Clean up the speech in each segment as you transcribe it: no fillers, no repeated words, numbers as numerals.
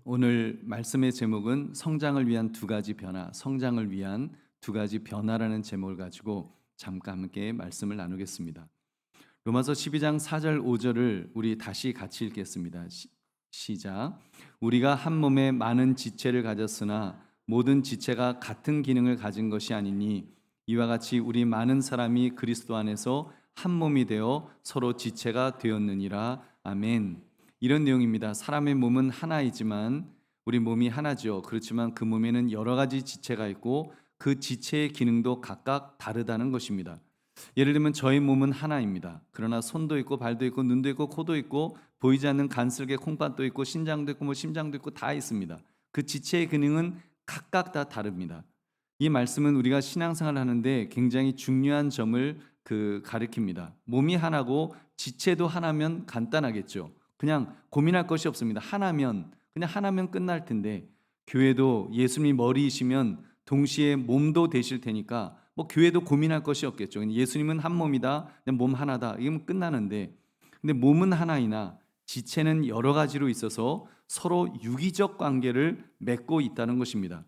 오늘 말씀의 제목은 성장을 위한 두 가지 변화, 성장을 위한 두 가지 변화라는 제목을 가지고 잠깐 함께 말씀을 나누겠습니다. 로마서 12장 4절 5절을 우리 다시 같이 읽겠습니다. 시작. 우리가 한 몸에 많은 지체를 가졌으나 모든 지체가 같은 기능을 가진 것이 아니니 이와 같이 우리 많은 사람이 그리스도 안에서 한 몸이 되어 서로 지체가 되었느니라. 아멘. 이런 내용입니다. 사람의 몸은 하나이지만 우리 몸이 하나죠. 그렇지만 그 몸에는 여러 가지 지체가 있고 그 지체의 기능도 각각 다르다는 것입니다. 예를 들면 저희 몸은 하나입니다. 그러나 손도 있고 발도 있고 눈도 있고 코도 있고 보이지 않는 간슬개 콩팥도 있고 신장도 있고 심장도 있고 다 있습니다. 그 지체의 기능은 각각 다 다릅니다. 이 말씀은 우리가 신앙생활을 하는데 굉장히 중요한 점을 가리킵니다. 몸이 하나고 지체도 하나면 간단하겠죠. 그냥 고민할 것이 없습니다. 그냥 하나면 끝날 텐데 교회도 예수님이 머리이시면 동시에 몸도 되실 테니까 뭐 교회도 고민할 것이 없겠죠. 예수님은 한 몸이다, 몸 하나다, 이러면 끝나는데, 근데 몸은 하나이나 지체는 여러 가지로 있어서 서로 유기적 관계를 맺고 있다는 것입니다.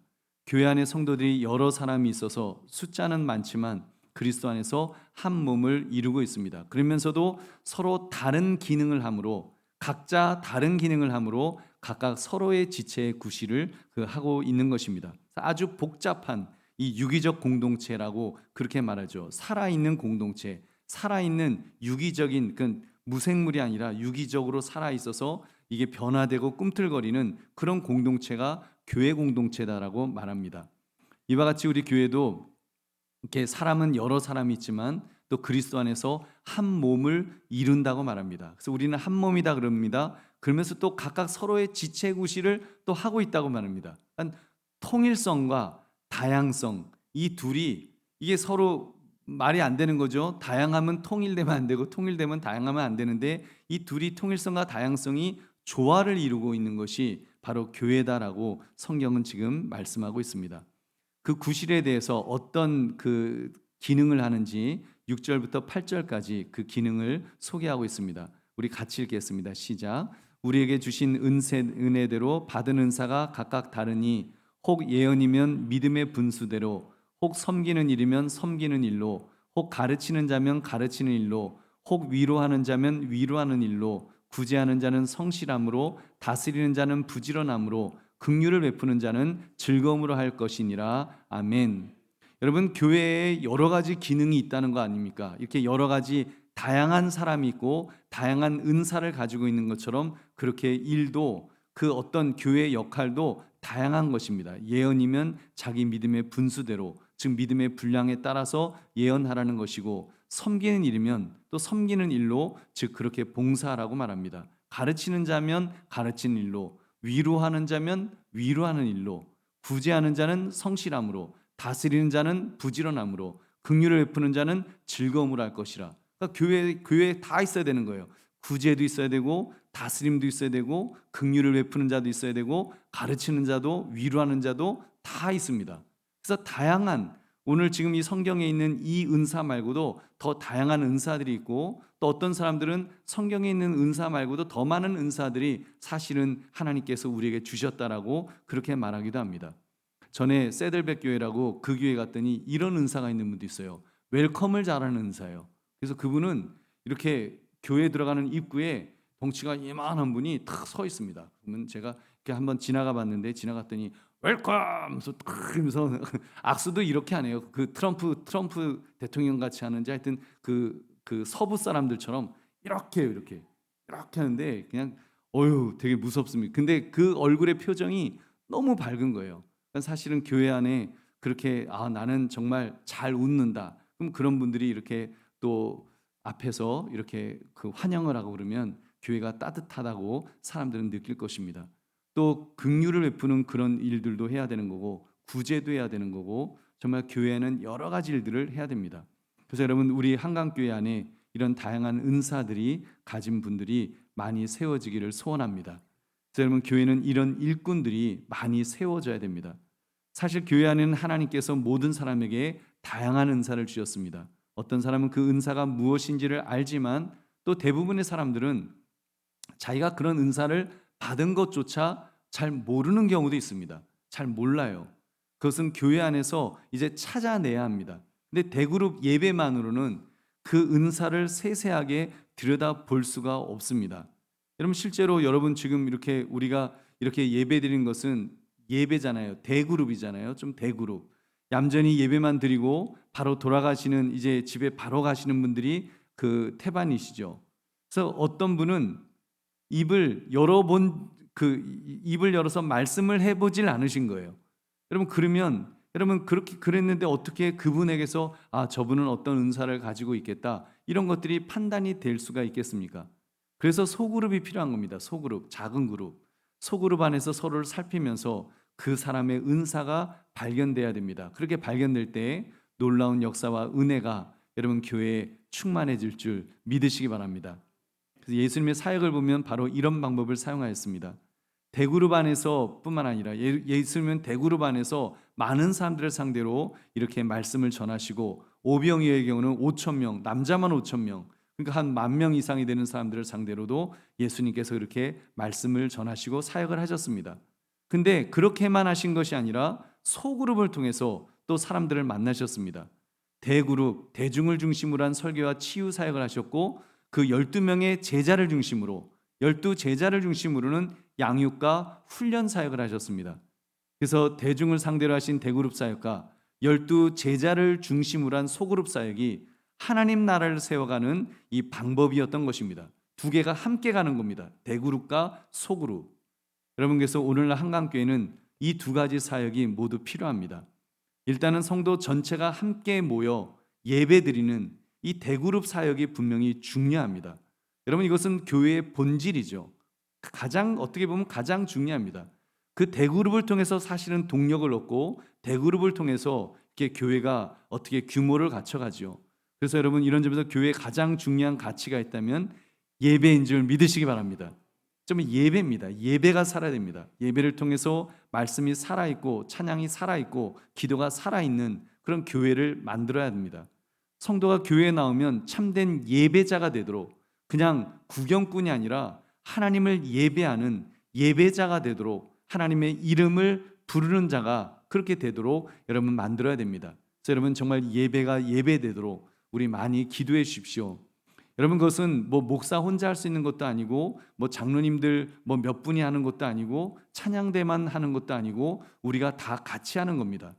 교회 안에 성도들이 여러 사람이 있어서 숫자는 많지만 그리스도 안에서 한 몸을 이루고 있습니다. 그러면서도 서로 다른 기능을 함으로, 각자 다른 기능을 함으로 각각 서로의 지체의 구실을 하고 있는 것입니다. 아주 복잡한 이 유기적 공동체라고 그렇게 말하죠. 살아있는 공동체, 살아있는 유기적인 무생물이 아니라 유기적으로 살아있어서 이게 변화되고 꿈틀거리는 그런 공동체가 교회 공동체다라고 말합니다. 이와 같이 우리 교회도 이렇게 사람은 여러 사람이 있지만 또 그리스도 안에서 한 몸을 이룬다고 말합니다. 그래서 우리는 한 몸이다 그럽니다. 그러면서 또 각각 서로의 지체 구실을 또 하고 있다고 말합니다. 그러니까 통일성과 다양성, 이 둘이 이게 서로 말이 안 되는 거죠. 다양하면 통일되면 안 되고 통일되면 다양하면 안 되는데 이 둘이 통일성과 다양성이 조화를 이루고 있는 것이 바로 교회다라고 성경은 지금 말씀하고 있습니다. 그 구실에 대해서 어떤 기능을 하는지 6절부터 8절까지 그 기능을 소개하고 있습니다. 우리 같이 읽겠습니다. 시작. 우리에게 주신 은혜대로 받은 은사가 각각 다르니 혹 예언이면 믿음의 분수대로, 혹 섬기는 일이면 섬기는 일로, 혹 가르치는 자면 가르치는 일로, 혹 위로하는 자면 위로하는 일로, 구제하는 자는 성실함으로, 다스리는 자는 부지런함으로, 긍휼을 베푸는 자는 즐거움으로 할 것이니라. 아멘. 여러분, 교회에 여러 가지 기능이 있다는 거 아닙니까? 이렇게 여러 가지 다양한 사람이 있고 다양한 은사를 가지고 있는 것처럼 그렇게 일도 그 어떤 교회의 역할도 다양한 것입니다. 예언이면 자기 믿음의 분수대로, 즉 믿음의 분량에 따라서 예언하라는 것이고, 섬기는 일이면 또 섬기는 일로, 즉 그렇게 봉사하라고 말합니다. 가르치는 자면 가르치는 일로, 위로하는 자면 위로하는 일로, 구제하는 자는 성실함으로, 다스리는 자는 부지런함으로, 긍휼을 베푸는 자는 즐거움으로 할 것이라. 그러니까 교회에 다 있어야 되는 거예요. 구제도 있어야 되고 다스림도 있어야 되고 긍휼을 베푸는 자도 있어야 되고 가르치는 자도 위로하는 자도 다 있습니다. 그래서 다양한, 오늘 지금 이 성경에 있는 이 은사 말고도 더 다양한 은사들이 있고, 또 어떤 사람들은 성경에 있는 은사 말고도 더 많은 은사들이 사실은 하나님께서 우리에게 주셨다라고 그렇게 말하기도 합니다. 전에 세들백 교회라고 그 교회 갔더니 이런 은사가 있는 분도 있어요. 웰컴을 잘하는 은사예요. 그래서 그분은 이렇게 교회 들어가는 입구에 덩치가 이만한 분이 탁 서 있습니다. 그러면 제가 이렇게 한번 지나가 봤는데, 지나갔더니 웰컴 하면서 탁 하면서 악수도 이렇게 하네요. 그 트럼프 대통령 같이 하는지, 하여튼 그 서부 사람들처럼 이렇게 하는데 그냥 어휴 되게 무섭습니다. 근데 그 얼굴의 표정이 너무 밝은 거예요. 사실은 교회 안에 그렇게 나는 정말 잘 웃는다, 그럼 그런 분들이 이렇게 또 앞에서 이렇게 환영을 하고 그러면 교회가 따뜻하다고 사람들은 느낄 것입니다. 또 긍휼을 베푸는 그런 일들도 해야 되는 거고, 구제도 해야 되는 거고, 정말 교회는 여러 가지 일들을 해야 됩니다. 그래서 여러분, 우리 한강교회 안에 이런 다양한 은사들이 가진 분들이 많이 세워지기를 소원합니다. 그래서 여러분, 교회는 이런 일꾼들이 많이 세워져야 됩니다. 사실 교회 안에는 하나님께서 모든 사람에게 다양한 은사를 주셨습니다. 어떤 사람은 그 은사가 무엇인지를 알지만 또 대부분의 사람들은 자기가 그런 은사를 받은 것조차 잘 모르는 경우도 있습니다. 잘 몰라요. 그것은 교회 안에서 이제 찾아내야 합니다. 근데 대그룹 예배만으로는 그 은사를 세세하게 들여다 볼 수가 없습니다. 여러분 실제로 여러분 지금 이렇게 우리가 이렇게 예배 드리는 것은 예배잖아요. 대그룹이잖아요. 좀 대그룹. 얌전히 예배만 드리고 바로 돌아가시는 이제 집에 바로 가시는 분들이 그 태반이시죠. 그래서 어떤 분은 입을 열어본 입을 열어서 말씀을 해보질 않으신 거예요. 여러분 그러면 여러분 그렇게 그랬는데 어떻게 그분에게서 저분은 어떤 은사를 가지고 있겠다 이런 것들이 판단이 될 수가 있겠습니까? 그래서 소그룹이 필요한 겁니다. 소그룹, 작은 그룹, 소그룹 안에서 서로를 살피면서 그 사람의 은사가 발견돼야 됩니다. 그렇게 발견될 때 놀라운 역사와 은혜가 여러분 교회에 충만해질 줄 믿으시기 바랍니다. 그래서 예수님의 사역을 보면 바로 이런 방법을 사용하였습니다. 대그룹 안에서 뿐만 아니라 예수님은 대그룹 안에서 많은 사람들을 상대로 이렇게 말씀을 전하시고 오병이어의 경우는 5천 명, 남자만 5천 명, 그러니까 한 10,000명 이상이 되는 사람들을 상대로도 예수님께서 이렇게 말씀을 전하시고 사역을 하셨습니다. 근데 그렇게만 하신 것이 아니라 소그룹을 통해서 또 사람들을 만나셨습니다. 대그룹, 대중을 중심으로 한 설교와 치유 사역을 하셨고 그 12명의 제자를 중심으로 12제자를 중심으로는 양육과 훈련 사역을 하셨습니다. 그래서 대중을 상대로 하신 대그룹 사역과 12제자를 중심으로 한 소그룹 사역이 하나님 나라를 세워가는 이 방법이었던 것입니다. 두 개가 함께 가는 겁니다. 대그룹과 소그룹. 여러분께서 오늘날 한강교회는 이 두 가지 사역이 모두 필요합니다. 일단은 성도 전체가 함께 모여 예배드리는 이 대그룹 사역이 분명히 중요합니다. 여러분 이것은 교회의 본질이죠. 가장 어떻게 보면 가장 중요합니다. 그 대그룹을 통해서 사실은 동력을 얻고 대그룹을 통해서 이렇게 교회가 어떻게 규모를 갖춰가죠. 그래서 여러분 이런 점에서 교회에 가장 중요한 가치가 있다면 예배인 줄 믿으시기 바랍니다. 좀 예배입니다. 예배가 살아야 됩니다. 예배를 통해서 말씀이 살아있고 찬양이 살아있고 기도가 살아있는 그런 교회를 만들어야 됩니다. 성도가 교회에 나오면 참된 예배자가 되도록 그냥 구경꾼이 아니라 하나님을 예배하는 예배자가 되도록 하나님의 이름을 부르는 자가 그렇게 되도록 여러분 만들어야 됩니다. 그래서 여러분 정말 예배가 예배되도록 우리 많이 기도해 주십시오. 여러분 그것은 뭐 목사 혼자 할 수 있는 것도 아니고 뭐 장로님들 뭐 몇 분이 하는 것도 아니고 찬양대만 하는 것도 아니고 우리가 다 같이 하는 겁니다.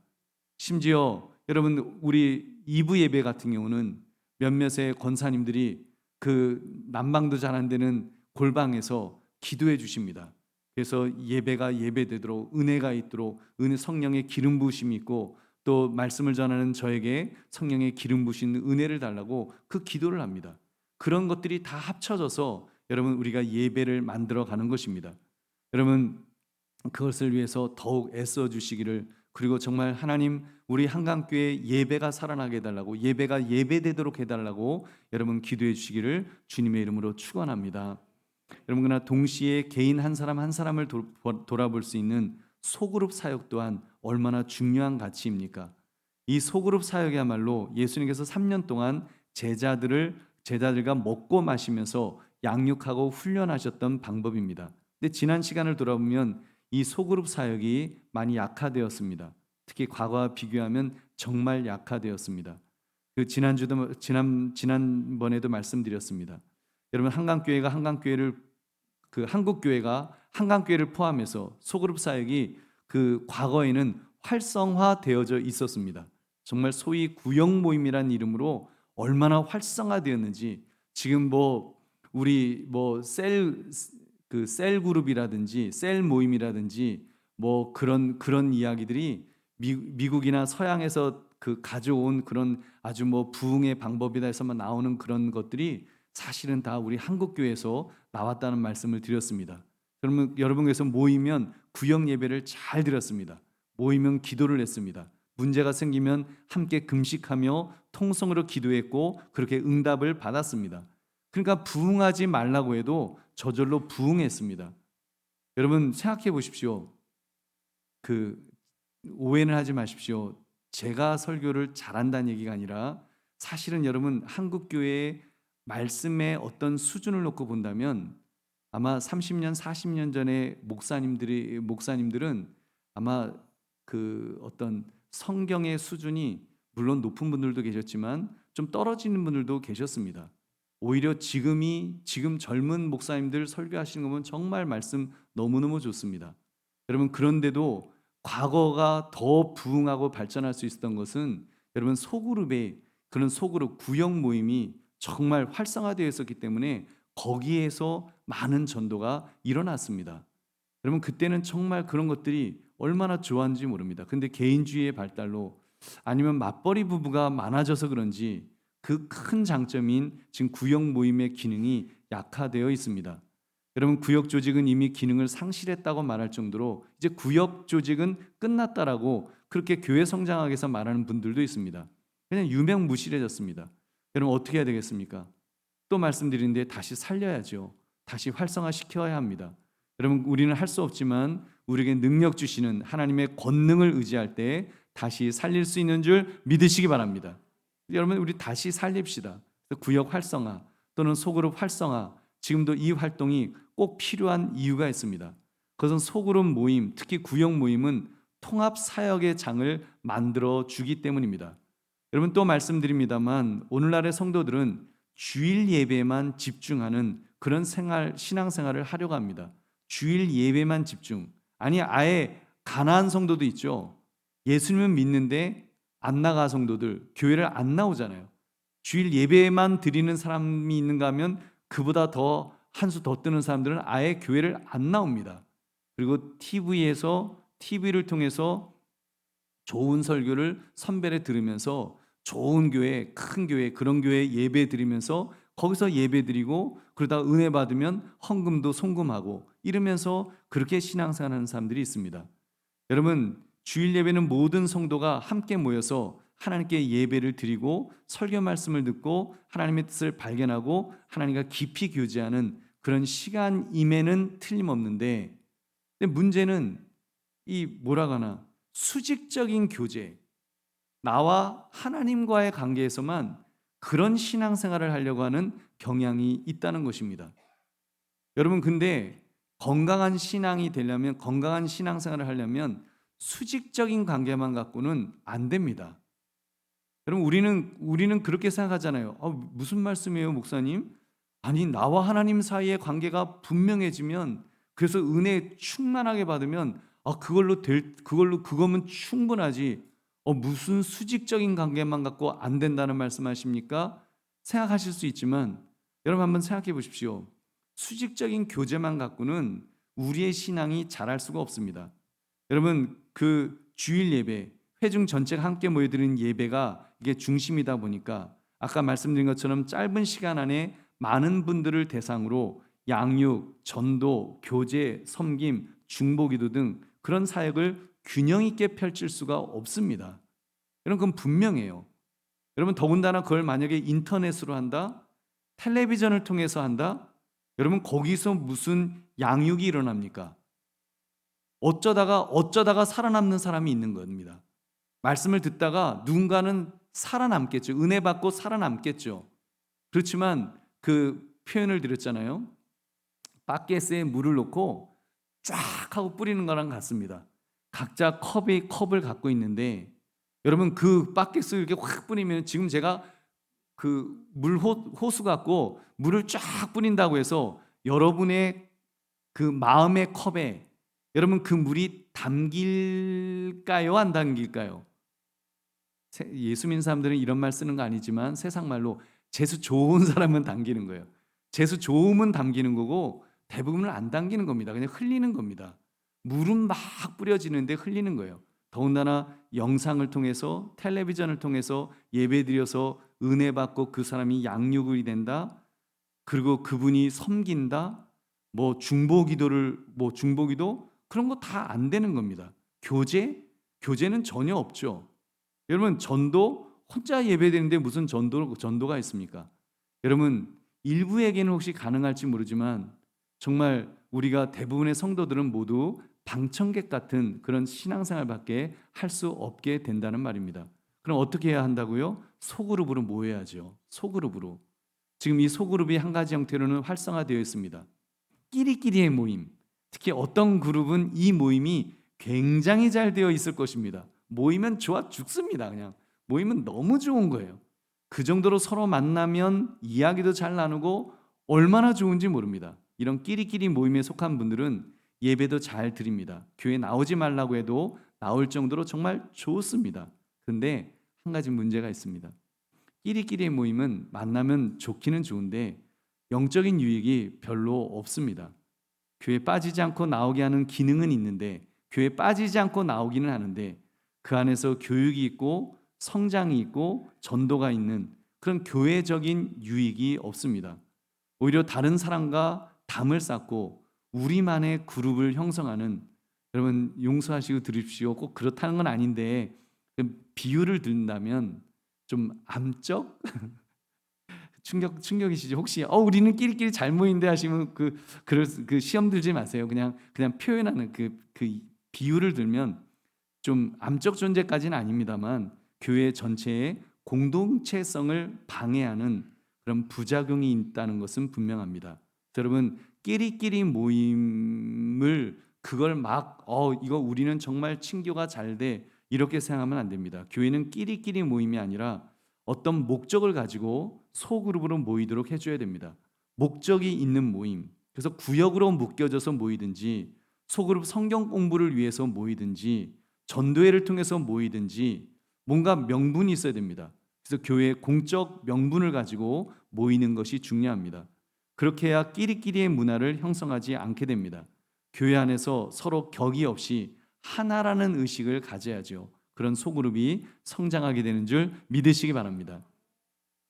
심지어 여러분 우리 2부 예배 같은 경우는 몇몇의 권사님들이 그 난방도 잘 안 되는 골방에서 기도해 주십니다. 그래서 예배가 예배되도록 은혜가 있도록 은혜 성령의 기름 부으심이 있고 또 말씀을 전하는 저에게 성령의 기름 부으신 은혜를 달라고 그 기도를 합니다. 그런 것들이 다 합쳐져서 여러분 우리가 예배를 만들어 가는 것입니다. 여러분 그것을 위해서 더욱 애써 주시기를 그리고 정말 하나님 우리 한강교회 예배가 살아나게 해달라고 예배가 예배되도록 해달라고 여러분 기도해 주시기를 주님의 이름으로 축원합니다. 여러분 그러나 동시에 개인 한 사람 한 사람을 돌아볼 수 있는 소그룹 사역 또한 얼마나 중요한 가치입니까? 이 소그룹 사역이야말로 예수님께서 3년 동안 제자들과 먹고 마시면서 양육하고 훈련하셨던 방법입니다. 근데 지난 시간을 돌아보면 이 소그룹 사역이 많이 약화되었습니다. 특히 과거와 비교하면 정말 약화되었습니다. 그 지난번에도 말씀드렸습니다. 여러분 한강교회를 그 한국교회가 한강교회를 포함해서 소그룹 사역이 그 과거에는 활성화되어져 있었습니다. 정말 소위 구역 모임이라는 이름으로 얼마나 활성화되었는지 지금 뭐 우리 뭐 셀 그룹이라든지 셀 모임이라든지 뭐 그런 이야기들이 미국이나 서양에서 그 가져온 그런 아주 뭐 부흥의 방법이다 해서만 나오는 그런 것들이 사실은 다 우리 한국교회에서 나왔다는 말씀을 드렸습니다. 그러면 여러분께서 모이면 구역 예배를 잘 드렸습니다. 모이면 기도를 했습니다. 문제가 생기면 함께 금식하며 통성으로 기도했고 그렇게 응답을 받았습니다. 그러니까 부흥하지 말라고 해도 저절로 부흥했습니다. 여러분 생각해 보십시오. 그 오해는 하지 마십시오. 제가 설교를 잘한다는 얘기가 아니라 사실은 여러분 한국교회의 말씀의 어떤 수준을 놓고 본다면 아마 30년, 40년 전에 목사님들은 아마 그 어떤 성경의 수준이 물론 높은 분들도 계셨지만 좀 떨어지는 분들도 계셨습니다. 오히려 지금 젊은 목사님들 설교하시는 거 보면 정말 말씀 너무너무 좋습니다. 여러분, 그런데도 과거가 더 부흥하고 발전할 수 있었던 것은 여러분 소그룹의 그런 소그룹 구역 모임이 정말 활성화되어 있었기 때문에 거기에서 많은 전도가 일어났습니다. 여러분, 그때는 정말 그런 것들이 얼마나 좋았는지 모릅니다. 근데 개인주의의 발달로 아니면 맞벌이 부부가 많아져서 그런지 그 큰 장점인 지금 구역 모임의 기능이 약화되어 있습니다. 여러분, 구역 조직은 이미 기능을 상실했다고 말할 정도로 이제 구역 조직은 끝났다라고 그렇게 교회 성장하기 위해서 말하는 분들도 있습니다. 그냥 유명무실해졌습니다. 여러분, 어떻게 해야 되겠습니까? 또 말씀드리는데 다시 살려야죠. 다시 활성화시켜야 합니다. 여러분, 우리는 할 수 없지만 우리에게 능력 주시는 하나님의 권능을 의지할 때 다시 살릴 수 있는 줄 믿으시기 바랍니다. 여러분, 우리 다시 살립시다. 구역 활성화 또는 소그룹 활성화, 지금도 이 활동이 꼭 필요한 이유가 있습니다. 그것은 소그룹 모임, 특히 구역 모임은 통합 사역의 장을 만들어 주기 때문입니다. 여러분, 또 말씀드립니다만 오늘날의 성도들은 주일 예배에만 집중하는 그런 신앙생활을 하려고 합니다. 주일 예배만 집중. 아니, 아예 가난한 성도도 있죠. 예수님은 믿는데 안 나가 성도들, 교회를 안 나오잖아요. 주일 예배만 드리는 사람이 있는가 하면 그보다 더 한 수 더 뜨는 사람들은 아예 교회를 안 나옵니다. 그리고 TV를 통해서 좋은 설교를 선별해 들으면서 좋은 교회, 큰 교회, 그런 교회 예배 드리면서 거기서 예배 드리고 그러다 은혜 받으면 헌금도 송금하고 이러면서 그렇게 신앙생활하는 사람들이 있습니다. 여러분, 주일 예배는 모든 성도가 함께 모여서 하나님께 예배를 드리고 설교 말씀을 듣고 하나님의 뜻을 발견하고 하나님과 깊이 교제하는 그런 시간임에는 틀림없는데, 근데 문제는 이 뭐라 하나 수직적인 교제, 나와 하나님과의 관계에서만 그런 신앙생활을 하려고 하는 경향이 있다는 것입니다. 여러분, 근데 건강한 신앙이 되려면, 건강한 신앙생활을 하려면 수직적인 관계만 갖고는 안 됩니다. 여러분, 우리는 그렇게 생각하잖아요. 무슨 말씀이에요, 목사님? 아니, 나와 하나님 사이의 관계가 분명해지면, 그래서 은혜 충만하게 받으면 그거면 충분하지. 무슨 수직적인 관계만 갖고 안 된다는 말씀하십니까? 생각하실 수 있지만 여러분, 한번 생각해 보십시오. 수직적인 교제만 갖고는 우리의 신앙이 자랄 수가 없습니다. 여러분, 그 주일 예배, 회중 전체가 함께 모여드리는 예배가 이게 중심이다 보니까 아까 말씀드린 것처럼 짧은 시간 안에 많은 분들을 대상으로 양육, 전도, 교제, 섬김, 중보기도 등 그런 사역을 균형 있게 펼칠 수가 없습니다. 여러분, 그건 분명해요. 여러분, 더군다나 그걸 만약에 인터넷으로 한다, 텔레비전을 통해서 한다, 여러분, 거기서 무슨 양육이 일어납니까? 어쩌다가 살아남는 사람이 있는 겁니다. 말씀을 듣다가 누군가는 살아남겠죠. 은혜 받고 살아남겠죠. 그렇지만 그 표현을 드렸잖아요. 바켓에 물을 넣고 쫙 하고 뿌리는 거랑 같습니다. 각자 컵을 갖고 있는데 여러분, 그 바켓을 이렇게 확 뿌리면, 지금 제가 그 호수 갖고 물을 쫙 뿌린다고 해서 여러분의 그 마음의 컵에 여러분 그 물이 담길까요, 안 담길까요? 예수 믿는 사람들은 이런 말 쓰는 거 아니지만 세상 말로 재수 좋은 사람은 담기는 거예요. 재수 좋으면 담기는 거고 대부분은 안 담기는 겁니다. 그냥 흘리는 겁니다. 물은 막 뿌려지는데 흘리는 거예요. 더군다나 영상을 통해서, 텔레비전을 통해서 예배드려서 은혜 받고 그 사람이 양육이 된다, 그리고 그분이 섬긴다, 중보기도 그런 거 다 안 되는 겁니다. 교제는 전혀 없죠. 여러분, 전도 혼자 예배드리는데 무슨 전도가 있습니까? 여러분, 일부에게는 혹시 가능할지 모르지만 정말 우리가 대부분의 성도들은 모두 방청객 같은 그런 신앙생활밖에 할 수 없게 된다는 말입니다. 그럼 어떻게 해야 한다고요? 소그룹으로 모여야죠. 소그룹으로. 지금 이 소그룹이 한 가지 형태로는 활성화되어 있습니다. 끼리끼리의 모임, 특히 어떤 그룹은 이 모임이 굉장히 잘 되어 있을 것입니다. 모이면 좋아 죽습니다. 그냥 모이면 너무 좋은 거예요. 그 정도로 서로 만나면 이야기도 잘 나누고 얼마나 좋은지 모릅니다. 이런 끼리끼리 모임에 속한 분들은 예배도 잘 드립니다. 교회 나오지 말라고 해도 나올 정도로 정말 좋습니다. 근데 한 가지 문제가 있습니다. 끼리끼리의 모임은 만나면 좋기는 좋은데 영적인 유익이 별로 없습니다. 교회에 빠지지 않고 나오게 하는 기능은 있는데, 교회에 빠지지 않고 나오기는 하는데 그 안에서 교육이 있고 성장이 있고 전도가 있는 그런 교회적인 유익이 없습니다. 오히려 다른 사람과 담을 쌓고 우리만의 그룹을 형성하는, 여러분 용서하시고 들으십시오. 꼭 그렇다는 건 아닌데 비유를 든다면 좀 암적 충격이시죠? 혹시 우리는 끼리끼리 잘 모인데 하시면 그 시험 들지 마세요. 그냥 표현하는 그 비유를 들면 좀 암적 존재까지는 아닙니다만 교회 전체의 공동체성을 방해하는 그런 부작용이 있다는 것은 분명합니다. 여러분 끼리끼리 모임을 그걸 막 이거 우리는 정말 친교가 잘 돼 이렇게 생각하면 안 됩니다. 교회는 끼리끼리 모임이 아니라 어떤 목적을 가지고 소그룹으로 모이도록 해줘야 됩니다. 목적이 있는 모임. 그래서 구역으로 묶여져서 모이든지 소그룹 성경 공부를 위해서 모이든지 전도회를 통해서 모이든지 뭔가 명분이 있어야 됩니다. 그래서 교회의 공적 명분을 가지고 모이는 것이 중요합니다. 그렇게 해야 끼리끼리의 문화를 형성하지 않게 됩니다. 교회 안에서 서로 격이 없이 하나라는 의식을 가져야죠. 그런 소그룹이 성장하게 되는 줄 믿으시기 바랍니다.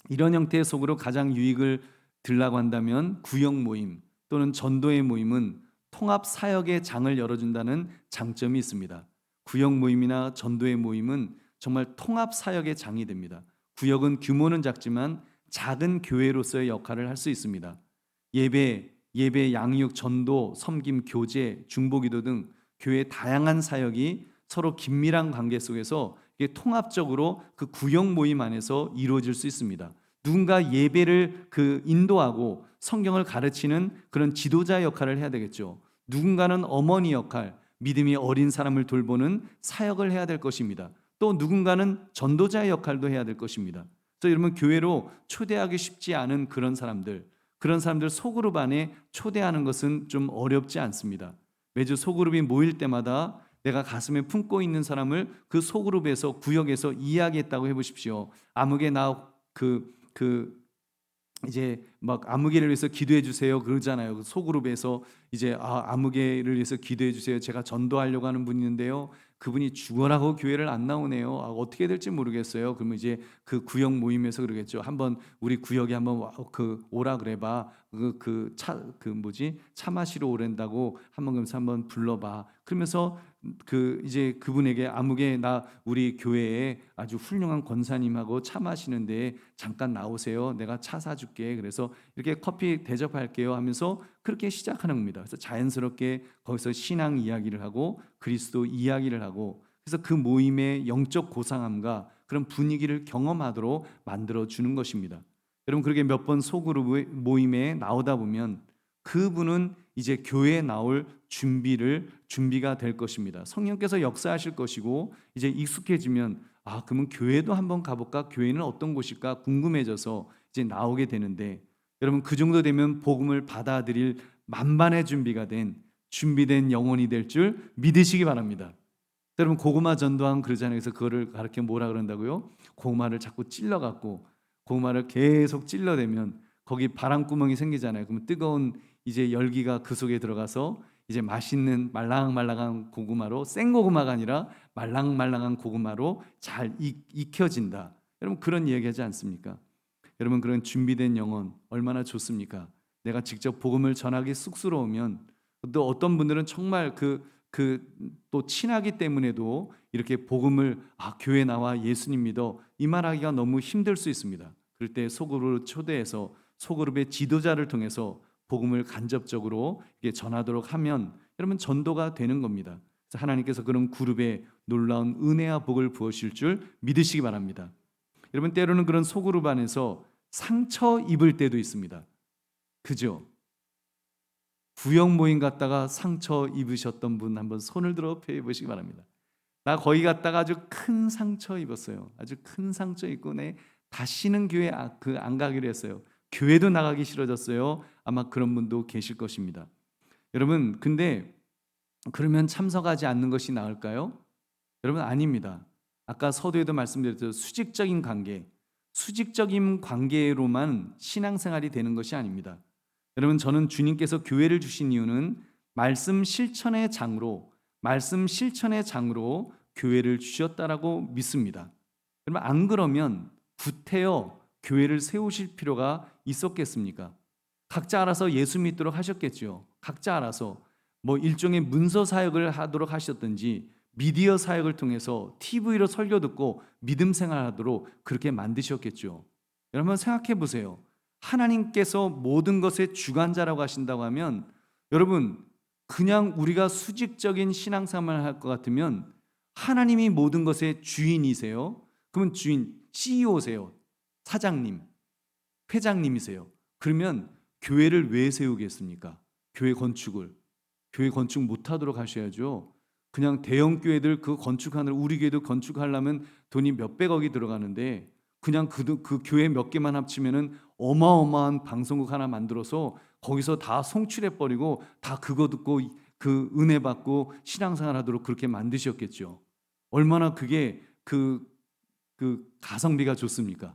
이런 형태의 소그룹 가장 유익을 들라고 한다면 구역 모임 또는 전도의 모임은 통합 사역의 장을 열어준다는 장점이 있습니다. 구역 모임이나 전도의 모임은 정말 통합 사역의 장이 됩니다. 구역은 규모는 작지만 작은 교회로서의 역할을 할 수 있습니다. 예배, 양육, 전도, 섬김, 교제, 중보기도 등 교회의 다양한 사역이 서로 긴밀한 관계 속에서 이게 통합적으로 그 구역 모임 안에서 이루어질 수 있습니다. 누군가 예배를 인도하고 성경을 가르치는 그런 지도자 역할을 해야 되겠죠. 누군가는 어머니 역할, 믿음이 어린 사람을 돌보는 사역을 해야 될 것입니다. 또 누군가는 전도자의 역할도 해야 될 것입니다. 그래서 여러분 교회로 초대하기 쉽지 않은 그런 사람들 소그룹 안에 초대하는 것은 좀 어렵지 않습니다. 매주 소그룹이 모일 때마다 내가 가슴에 품고 있는 사람을 그 소그룹에서 구역에서 이야기했다고 해보십시오. 아무개 이제 막 아무개를 위해서 기도해 주세요 그러잖아요. 소그룹에서 이제 아무개를 위해서 기도해 주세요. 제가 전도하려고 하는 분이 있는데요. 그분이 죽어라고 교회를 안 나오네요. 어떻게 될지 모르겠어요. 그러면 이제 그 구역 모임에서 그러겠죠. 한번 우리 구역에 한번 오라 그래봐. 차 마시러 오랜다고 한번 불러봐. 그러면서 이제 그분에게 아무개 우리 교회에 아주 훌륭한 권사님하고 차 마시는데 잠깐 나오세요. 내가 차 사줄게. 그래서 이렇게 커피 대접할게요 하면서 그렇게 시작하는 겁니다. 그래서 자연스럽게 거기서 신앙 이야기를 하고 그리스도 이야기를 하고 그래서 그 모임의 영적 고상함과 그런 분위기를 경험하도록 만들어 주는 것입니다. 여러분 그렇게 몇 번 소그룹 모임에 나오다 보면 그분은 이제 교회에 나올 준비가 될 것입니다. 성령께서 역사하실 것이고 이제 익숙해지면 그러면 교회도 한번 가볼까? 교회는 어떤 곳일까? 궁금해져서 이제 나오게 되는데 여러분 그 정도 되면 복음을 받아들일 만반의 준비된 영혼이 될 줄 믿으시기 바랍니다. 여러분 고구마 전도하면 그러잖아요. 그래서 그거를 가르쳐 뭐라 그런다고요? 고구마를 자꾸 찔러갖고 고구마를 계속 찔러대면 거기 바람구멍이 생기잖아요. 그러면 뜨거운 이제 열기가 그 속에 들어가서 이제 맛있는 말랑말랑한 고구마로 생고구마가 아니라 말랑말랑한 고구마로 잘 익혀진다. 여러분 그런 이야기하지 않습니까? 여러분 그런 준비된 영혼 얼마나 좋습니까? 내가 직접 복음을 전하기 쑥스러우면 또 어떤 분들은 정말 또 친하기 때문에도 이렇게 복음을 교회 나와 예수님 믿어 이 말하기가 너무 힘들 수 있습니다. 그럴 때 소그룹으로 초대해서 소그룹의 지도자를 통해서 복음을 간접적으로 전하도록 하면 여러분 전도가 되는 겁니다. 그래서 하나님께서 그런 그룹에 놀라운 은혜와 복을 부으실 줄 믿으시기 바랍니다. 여러분 때로는 그런 소그룹 안에서 상처 입을 때도 있습니다. 그죠? 구역 모임 갔다가 상처 입으셨던 분 한번 손을 들어 표해 보시기 바랍니다. 나 거기 갔다가 아주 큰 상처 입었어요. 아주 큰 상처 입고 내 다시는 교회 안 가기로 했어요. 교회도 나가기 싫어졌어요. 아마 그런 분도 계실 것입니다. 여러분, 근데 그러면 참석하지 않는 것이 나을까요? 여러분, 아닙니다. 아까 서두에도 말씀드렸죠. 수직적인 관계로만 신앙생활이 되는 것이 아닙니다. 여러분, 저는 주님께서 교회를 주신 이유는 말씀 실천의 장으로 교회를 주셨다라고 믿습니다. 여러분, 안 그러면 구태여 교회를 세우실 필요가 있었겠습니까? 각자 알아서 예수 믿도록 하셨겠죠. 각자 알아서 뭐 일종의 문서 사역을 하도록 하셨든지 미디어 사역을 통해서 TV로 설교 듣고 믿음 생활하도록 그렇게 만드셨겠죠. 여러분 생각해 보세요. 하나님께서 모든 것의 주관자라고 하신다고 하면 여러분 그냥 우리가 수직적인 신앙생활을 할 것 같으면 하나님이 모든 것의 주인이세요. 그러면 주인, CEO세요. 사장님, 회장님이세요. 그러면 교회를 왜 세우겠습니까? 교회 건축 못하도록 하셔야죠. 그냥 대형 교회들 그 건축하는 우리 교회도 건축하려면 돈이 몇백억이 들어가는데 그냥 그 교회 몇 개만 합치면은 어마어마한 방송국 하나 만들어서 거기서 다 송출해 버리고 다 그거 듣고 그 은혜 받고 신앙생활 하도록 그렇게 만드셨겠죠. 얼마나 그게 그 가성비가 좋습니까?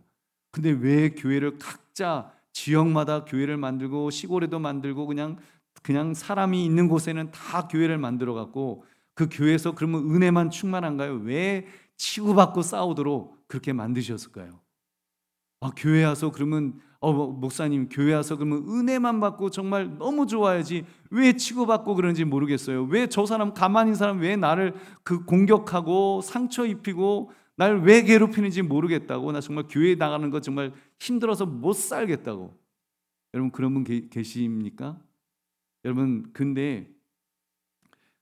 근데 왜 교회를 각자 지역마다 교회를 만들고 시골에도 만들고 그냥 사람이 있는 곳에는 다 교회를 만들어 갖고 그 교회에서 그러면 은혜만 충만한가요? 왜 치고받고 싸우도록 그렇게 만드셨을까요? 교회 와서 그러면 목사님 교회 와서 그러면 은혜만 받고 정말 너무 좋아야지 왜 치고받고 그런지 모르겠어요. 왜 저 사람 가만히 있는 사람 왜 나를 공격하고 상처 입히고 날 왜 괴롭히는지 모르겠다고. 나 정말 교회 나가는 거 정말 힘들어서 못 살겠다고. 여러분 그런 분 계십니까? 여러분 근데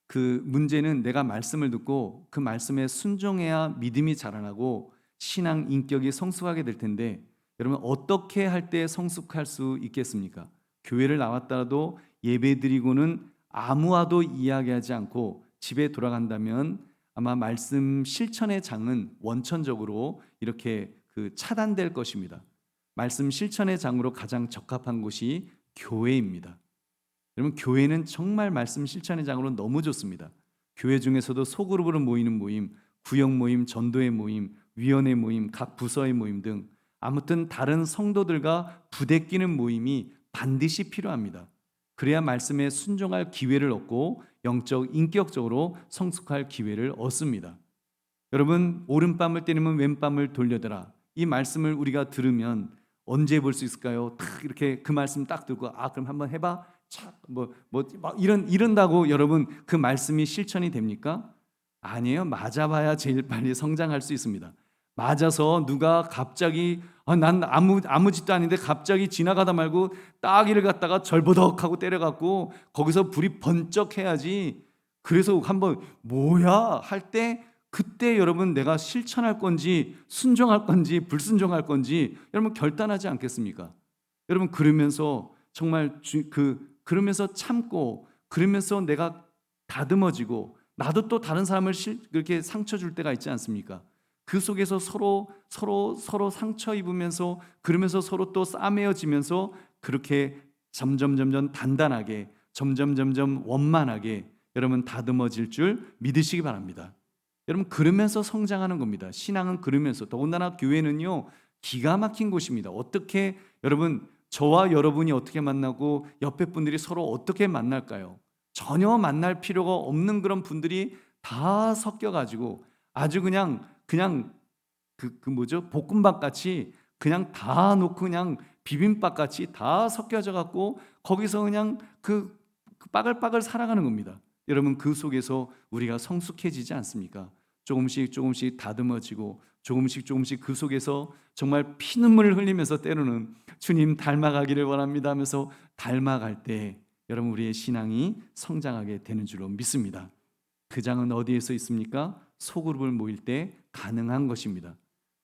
그 문제는 내가 말씀을 듣고 그 말씀에 순종해야 믿음이 자라나고 신앙 인격이 성숙하게 될 텐데 여러분 어떻게 할 때 성숙할 수 있겠습니까? 교회를 나왔다도 예배드리고는 아무와도 이야기하지 않고 집에 돌아간다면 아마 말씀 실천의 장은 원천적으로 이렇게 차단될 것입니다. 말씀 실천의 장으로 가장 적합한 곳이 교회입니다. 여러분 교회는 정말 말씀 실천의 장으로 너무 좋습니다. 교회 중에서도 소그룹으로 모이는 모임, 구역 모임, 전도의 모임, 위원회 모임, 각 부서의 모임 등 아무튼 다른 성도들과 부대끼는 모임이 반드시 필요합니다. 그래야 말씀에 순종할 기회를 얻고 영적, 인격적으로 성숙할 기회를 얻습니다. 여러분 오른밤을 때리면 왼밤을 돌려더라. 이 말씀을 우리가 들으면 언제 볼 수 있을까요? 딱 이렇게 그 말씀 딱 듣고 그럼 한번 해봐. 이런다고 여러분 그 말씀이 실천이 됩니까? 아니에요. 맞아봐야 제일 빨리 성장할 수 있습니다. 맞아서 누가 갑자기 난 아무 짓도 아닌데 갑자기 지나가다 말고 따귀를 갖다가 절버덕하고 때려갖고 거기서 불이 번쩍해야지. 그래서 한번 뭐야 할 때 그때 여러분 내가 실천할 건지 순종할 건지 불순종할 건지 여러분 결단하지 않겠습니까? 여러분 그러면서 정말 그러면서 참고 그러면서 내가 다듬어지고 나도 또 다른 사람을 그렇게 상처 줄 때가 있지 않습니까? 그 속에서 서로 상처 입으면서 그러면서 서로 또 싸매어지면서 그렇게 점점 단단하게 점점 원만하게 여러분 다듬어질 줄 믿으시기 바랍니다. 여러분 그러면서 성장하는 겁니다. 신앙은 그러면서 더군다나 교회는요 기가 막힌 곳입니다. 어떻게 여러분 저와 여러분이 어떻게 만나고 옆에 분들이 서로 어떻게 만날까요? 전혀 만날 필요가 없는 그런 분들이 다 섞여가지고 아주 그냥 볶음밥 같이 그냥 다 놓고 그냥 비빔밥 같이 다 섞여져 갖고 거기서 그냥 빠글빠글 살아가는 겁니다. 여러분 그 속에서 우리가 성숙해지지 않습니까? 조금씩 다듬어지고 조금씩 그 속에서 정말 피눈물을 흘리면서 때로는 주님 닮아가기를 원합니다 하면서 닮아갈 때 여러분 우리의 신앙이 성장하게 되는 줄로 믿습니다. 그 장은 어디에서 있습니까? 소그룹을 모일 때 가능한 것입니다.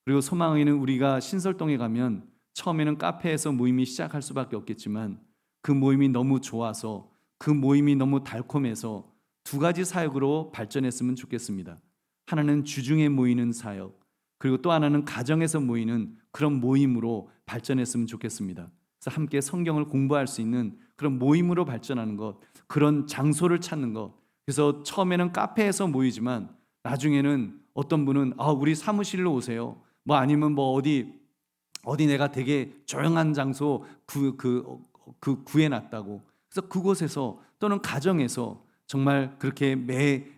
그리고 소망에는 우리가 신설동에 가면 처음에는 카페에서 모임이 시작할 수밖에 없겠지만 그 모임이 너무 좋아서 그 모임이 너무 달콤해서 두 가지 사역으로 발전했으면 좋겠습니다. 하나는 주중에 모이는 사역, 그리고 또 하나는 가정에서 모이는 그런 모임으로 발전했으면 좋겠습니다. 그래서 함께 성경을 공부할 수 있는 그런 모임으로 발전하는 것, 그런 장소를 찾는 것. 그래서 처음에는 카페에서 모이지만 나중에는 어떤 분은 우리 사무실로 오세요. 뭐 아니면 뭐 어디 내가 되게 조용한 장소 구해놨다고. 그래서 그곳에서 또는 가정에서 정말 그렇게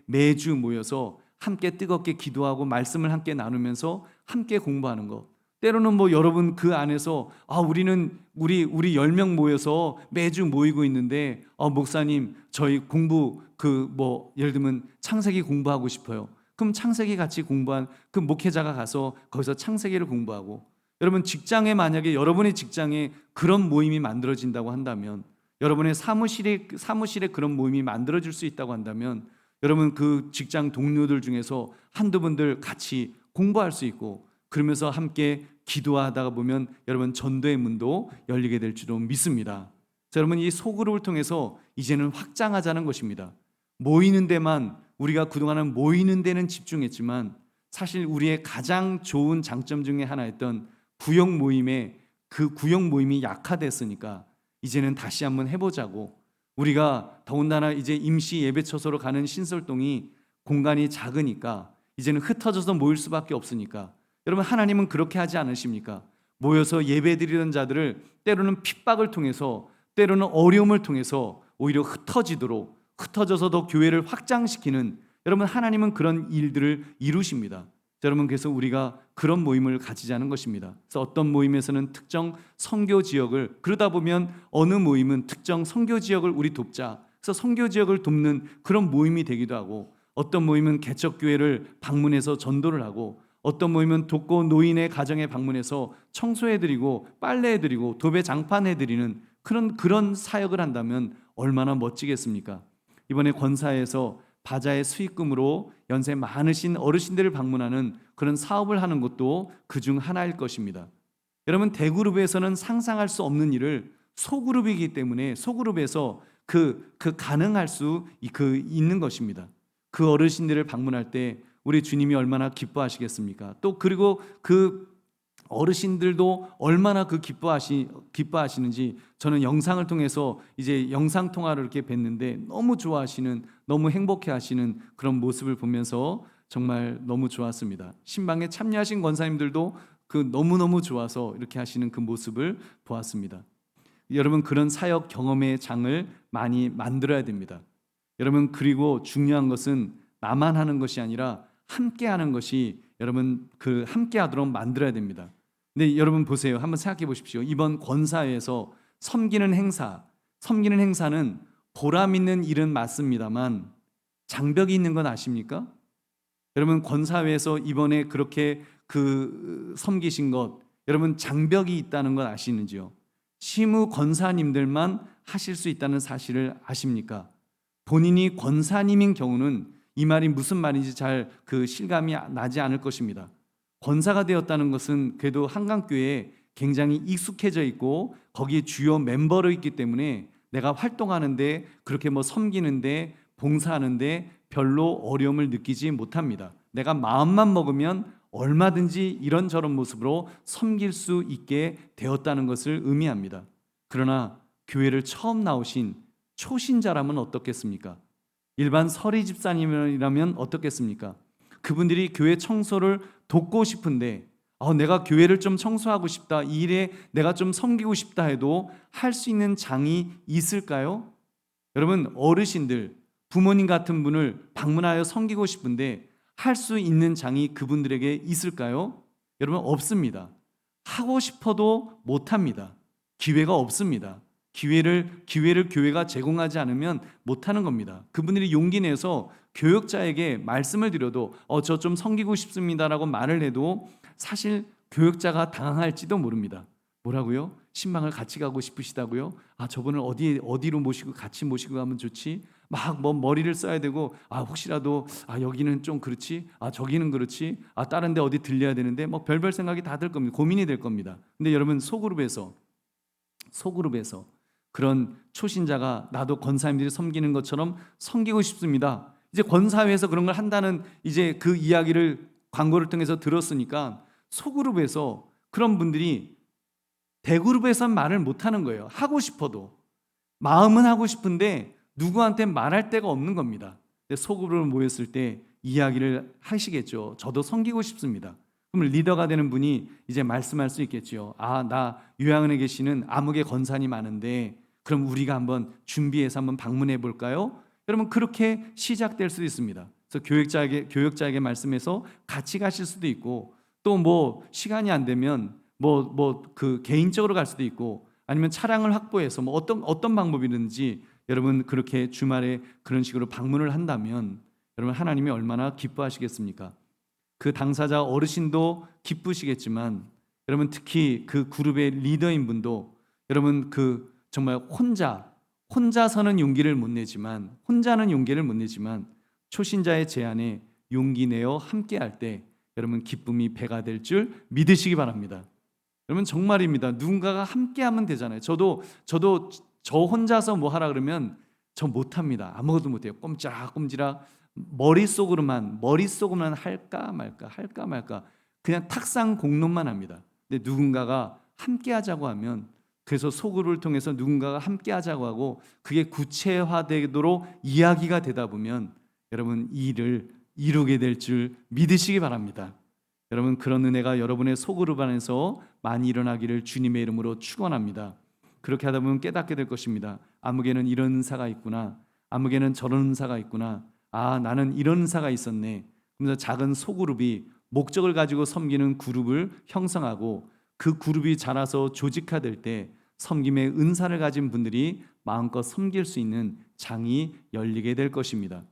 매주 모여서 함께 뜨겁게 기도하고 말씀을 함께 나누면서 함께 공부하는 것. 때로는 뭐 여러분 그 안에서 우리는 우리 10명 모여서 매주 모이고 있는데 목사님 저희 공부 예를 들면 창세기 공부하고 싶어요. 그럼 창세기 같이 공부한 그 목회자가 가서 거기서 창세기를 공부하고, 여러분 직장에 만약에 여러분의 직장에 그런 모임이 만들어진다고 한다면, 여러분의 사무실에 그런 모임이 만들어질 수 있다고 한다면, 여러분 그 직장 동료들 중에서 한두 분들 같이 공부할 수 있고, 그러면서 함께 기도하다가 보면 여러분 전도의 문도 열리게 될 줄로 믿습니다. 자, 여러분 이 소그룹을 통해서 이제는 확장하자는 것입니다. 모이는 데만, 우리가 그동안은 모이는 데는 집중했지만 사실 우리의 가장 좋은 장점 중에 하나였던 구역 모임이 약화됐으니까 이제는 다시 한번 해보자고. 우리가 더군다나 이제 임시 예배처소로 가는 신설동이 공간이 작으니까 이제는 흩어져서 모일 수밖에 없으니까, 여러분 하나님은 그렇게 하지 않으십니까? 모여서 예배드리던 자들을 때로는 핍박을 통해서, 때로는 어려움을 통해서 오히려 흩어져서 더 교회를 확장시키는, 여러분 하나님은 그런 일들을 이루십니다. 여러분 그래서 우리가 그런 모임을 가지자는 것입니다. 그래서 어떤 모임에서는 특정 선교 지역을, 그러다 보면 어느 모임은 특정 선교 지역을 우리 돕자, 그래서 선교 지역을 돕는 그런 모임이 되기도 하고, 어떤 모임은 개척교회를 방문해서 전도를 하고, 어떤 모임은 독거 노인의 가정에 방문해서 청소해드리고 빨래해드리고 도배 장판해드리는 그런 사역을 한다면 얼마나 멋지겠습니까? 이번에 권사에서 바자의 수익금으로 연세 많으신 어르신들을 방문하는 그런 사업을 하는 것도 그중 하나일 것입니다. 여러분 대그룹에서는 상상할 수 없는 일을 소그룹이기 때문에 소그룹에서 가능할 수 있는 것입니다. 그 어르신들을 방문할 때 우리 주님이 얼마나 기뻐하시겠습니까? 또 그리고 그 어르신들도 얼마나 기뻐하시는지 저는 영상을 통해서 이제 영상 통화를 이렇게 뵀는데 너무 좋아하시는, 너무 행복해하시는 그런 모습을 보면서 정말 너무 좋았습니다. 신방에 참여하신 권사님들도 너무너무 좋아서 이렇게 하시는 그 모습을 보았습니다. 여러분 그런 사역 경험의 장을 많이 만들어야 됩니다. 여러분 그리고 중요한 것은 나만 하는 것이 아니라 함께 하는 것이, 여러분 함께 하도록 만들어야 됩니다. 근데 여러분 보세요. 한번 생각해 보십시오. 이번 권사회에서 섬기는 행사는 보람 있는 일은 맞습니다만 장벽이 있는 건 아십니까? 여러분 권사회에서 이번에 그렇게 섬기신 것, 여러분 장벽이 있다는 걸 아시는지요? 시무 권사님들만 하실 수 있다는 사실을 아십니까? 본인이 권사님인 경우는 이 말이 무슨 말인지 잘 실감이 나지 않을 것입니다. 권사가 되었다는 것은 그래도 한강교회에 굉장히 익숙해져 있고 거기에 주요 멤버로 있기 때문에 내가 활동하는데, 그렇게 섬기는데 봉사하는데 별로 어려움을 느끼지 못합니다. 내가 마음만 먹으면 얼마든지 이런저런 모습으로 섬길 수 있게 되었다는 것을 의미합니다. 그러나 교회를 처음 나오신 초신자라면 어떻겠습니까? 일반 서리 집사님이라면 어떻겠습니까? 그분들이 교회 청소를 돕고 싶은데 내가 교회를 좀 청소하고 싶다, 이 일에 내가 좀 섬기고 싶다 해도 할 수 있는 장이 있을까요? 여러분 어르신들, 부모님 같은 분을 방문하여 섬기고 싶은데 할 수 있는 장이 그분들에게 있을까요? 여러분 없습니다. 하고 싶어도 못합니다. 기회가 없습니다. 기회를 교회가 제공하지 않으면 못하는 겁니다. 그분들이 용기 내서 교역자에게 말씀을 드려도 저 좀 섬기고 싶습니다라고 말을 해도 사실 교역자가 당황할지도 모릅니다. 뭐라고요? 신방을 같이 가고 싶으시다고요? 저분을 어디로 같이 모시고 가면 좋지? 막 머리를 써야 되고 혹시라도 여기는 좀 그렇지, 저기는 그렇지, 다른 데 어디 들려야 되는데 별별 생각이 다 들 겁니다. 고민이 될 겁니다. 근데 여러분 소그룹에서 그런 초신자가 나도 권사님들이 섬기는 것처럼 섬기고 싶습니다. 이제 권사회에서 그런 걸 한다는 이제 그 이야기를 광고를 통해서 들었으니까 소그룹에서 그런 분들이 대그룹에선 말을 못 하는 거예요. 하고 싶어도. 마음은 하고 싶은데 누구한테 말할 데가 없는 겁니다. 소그룹을 모였을 때 이야기를 하시겠죠. 저도 섬기고 싶습니다. 그럼 리더가 되는 분이 이제 말씀할 수 있겠죠. 나 요양원에 계시는 암흑의 권사님 아는데 그럼 우리가 한번 준비해서 한번 방문해 볼까요? 여러분 그렇게 시작될 수도 있습니다. 그래서 교역자에게 말씀해서 같이 가실 수도 있고 또 뭐 시간이 안 되면 그 개인적으로 갈 수도 있고 아니면 차량을 확보해서 뭐 어떤 방법이든지 여러분 그렇게 주말에 그런 식으로 방문을 한다면 여러분 하나님이 얼마나 기뻐하시겠습니까? 그 당사자 어르신도 기쁘시겠지만 여러분 특히 그 그룹의 리더인 분도 여러분 그 정말 혼자서는 용기를 못 내지만 혼자는 용기를 못 내지만 초신자의 제안에 용기 내어 함께할 때 여러분 기쁨이 배가 될 줄 믿으시기 바랍니다. 여러분 정말입니다. 누군가가 함께하면 되잖아요. 저도 저 혼자서 뭐 하라 그러면 저 못합니다. 아무것도 못해요. 꼼지락 머릿속으로만 할까 말까 그냥 탁상 공론만 합니다. 근데 누군가가 함께하자고 하면 그래서 소그룹을 통해서 누군가가 함께하자고 하고 그게 구체화되도록 이야기가 되다 보면 여러분 이 일을 이루게 될 줄 믿으시기 바랍니다. 여러분 그런 은혜가 여러분의 소그룹 안에서 많이 일어나기를 주님의 이름으로 축원합니다. 그렇게 하다 보면 깨닫게 될 것입니다. 아무개는 이런 은사가 있구나. 아무개는 저런 은사가 있구나. 나는 이런 은사가 있었네. 그러면서 작은 소그룹이 목적을 가지고 섬기는 그룹을 형성하고 그 그룹이 자라서 조직화될 때 섬김의 은사를 가진 분들이 마음껏 섬길 수 있는 장이 열리게 될 것입니다.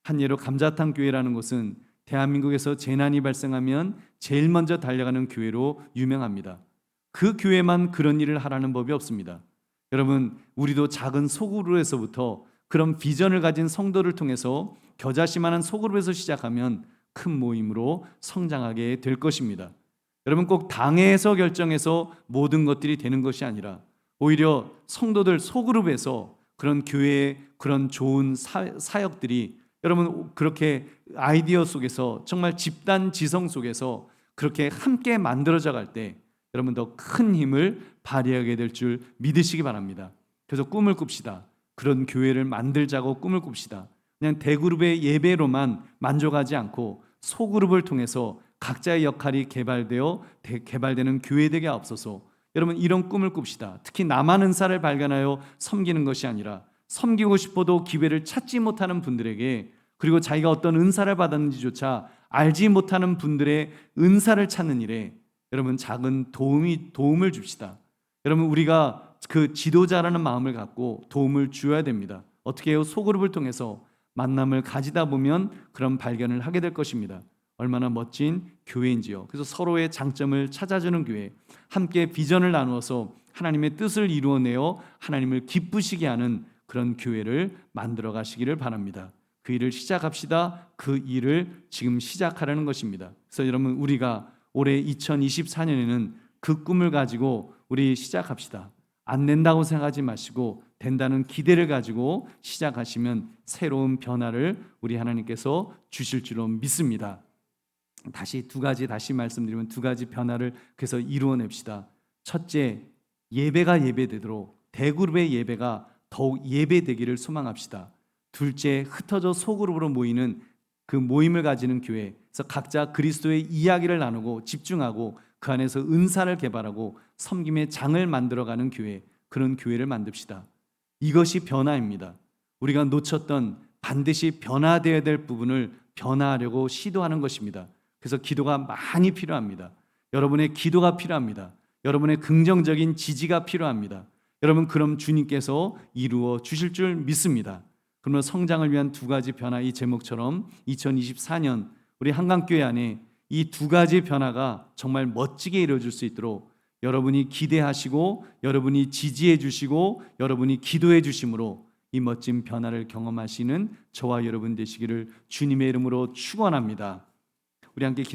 한 예로 감자탕 교회라는 곳은 대한민국에서 재난이 발생하면 제일 먼저 달려가는 교회로 유명합니다. 그 교회만 그런 일을 하라는 법이 없습니다. 여러분 우리도 작은 소그룹에서부터 그런 비전을 가진 성도를 통해서 겨자씨만한 소그룹에서 시작하면 큰 모임으로 성장하게 될 것입니다. 여러분 꼭 당회에서 결정해서 모든 것들이 되는 것이 아니라 오히려 성도들 소그룹에서 그런 교회의 그런 좋은 사역들이 여러분 그렇게 아이디어 속에서 정말 집단 지성 속에서 그렇게 함께 만들어져 갈 때 여러분 더 큰 힘을 발휘하게 될 줄 믿으시기 바랍니다. 그래서 꿈을 꿉시다. 그런 교회를 만들자고 꿈을 꿉시다. 그냥 대그룹의 예배로만 만족하지 않고 소그룹을 통해서 각자의 역할이 개발되는 교회 되게 없어서 여러분 이런 꿈을 꿉시다. 특히 남한 은사를 발견하여 섬기는 것이 아니라 섬기고 싶어도 기회를 찾지 못하는 분들에게 그리고 자기가 어떤 은사를 받았는지조차 알지 못하는 분들의 은사를 찾는 일에 여러분 작은 도움을 줍시다. 여러분 우리가 그 지도자라는 마음을 갖고 도움을 주어야 됩니다. 어떻게 해요? 소그룹을 통해서 만남을 가지다 보면 그런 발견을 하게 될 것입니다. 얼마나 멋진 교회인지요. 그래서 서로의 장점을 찾아주는 교회, 함께 비전을 나누어서 하나님의 뜻을 이루어내어 하나님을 기쁘시게 하는 그런 교회를 만들어 가시기를 바랍니다. 그 일을 시작합시다. 그 일을 지금 시작하라는 것입니다. 그래서 여러분 우리가 올해 2024년에는 그 꿈을 가지고 우리 시작합시다. 안 된다고 생각하지 마시고 된다는 기대를 가지고 시작하시면 새로운 변화를 우리 하나님께서 주실 줄로 믿습니다. 다시 말씀드리면 두 가지 변화를 그래서 이루어냅시다. 첫째, 예배가 예배되도록 대그룹의 예배가 더욱 예배되기를 소망합시다. 둘째, 흩어져 소그룹으로 모이는 그 모임을 가지는 교회, 그래서 각자 그리스도의 이야기를 나누고 집중하고 그 안에서 은사를 개발하고 섬김의 장을 만들어가는 교회, 그런 교회를 만듭시다. 이것이 변화입니다. 우리가 놓쳤던 반드시 변화되어야 될 부분을 변화하려고 시도하는 것입니다. 그래서 기도가 많이 필요합니다. 여러분의 기도가 필요합니다. 여러분의 긍정적인 지지가 필요합니다. 여러분 그럼 주님께서 이루어 주실 줄 믿습니다. 그러면 성장을 위한 두 가지 변화, 이 제목처럼 2024년 우리 한강교회 안에 이 두 가지 변화가 정말 멋지게 이루어질 수 있도록 여러분이 기대하시고 여러분이 지지해 주시고 여러분이 기도해 주심으로 이 멋진 변화를 경험하시는 저와 여러분 되시기를 주님의 이름으로 축원합니다. 우리 함께 기도